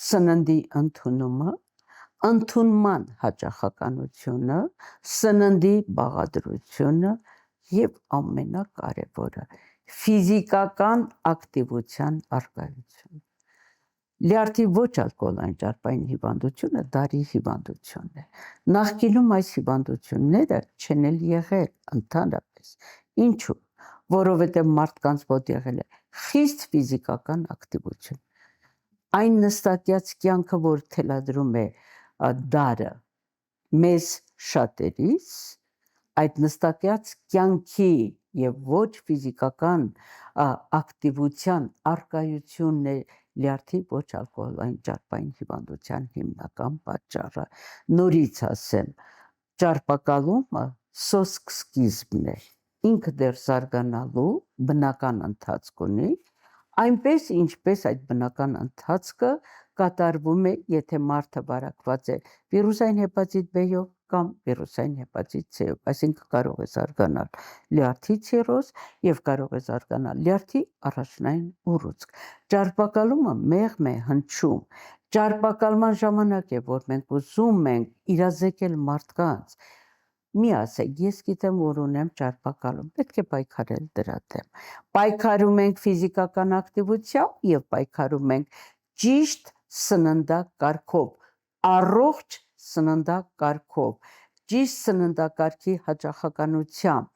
սննդի ընդունումը, ընդունման հաճախականությունը, սննդի բաղադրությունը և ամենակարևորը ֆիզիկական ակտիվության առկայությունը։ Լյարդի ոչ ալկոհոլային ճարպային հիվանդությունը դարի հիվանդություն է։ Նախկինում այս հիվանդությունները չեն էլ եղել ընդհանրապես։ Ինչու՞։ Որովհետև մարդկանց մոտ եղել է խիստ ֆիզիկական ակտիվություն։ Այն նստակյաց կյանքը, որ թելադրում է դարը մեզ շատերիս, այդ նստակյաց կյանքի և ոչ ֆիզիկական ակտիվության առկայությունն է լյարդի ոչ ալկոհոլային ճարպային հիվանդության հիմնական պատճառը։ Նորից ասեմ, ճարպակալումը սոսկ սկիզբն է, ինքը դեռ զարգանալու բնական ընթացք ունի, այնպես ինչպես այդ բնական ընթացքը կատարվում է, եթե մարդը վարակված է վիրուսային հեպատիտ B-ով կամ վիրուսային հեպատիտ C-ով, այսինքն կարող է զարգանալ լյարդի ցիրոզ և կարող է զարգանալ լյարդի առաջնային ուռուցք։ Ճարպակալումը մեղմ է հնչում, ճարպակալման ժամանակ է, որ մենք ուզում ենք իրազեկել մարդկանց, մի ասեք, ես գիտեմ, որ ունեմ ճարպակալում, պետք է պայքարել դրա դեմ։ Պայքարում ենք ֆիզիկական ակտիվությամբ և պայքարում ենք ճիշտ սննդակարգով, առողջ սննդակարգով, ճիշտ սննդակարգի հաճախականությամբ,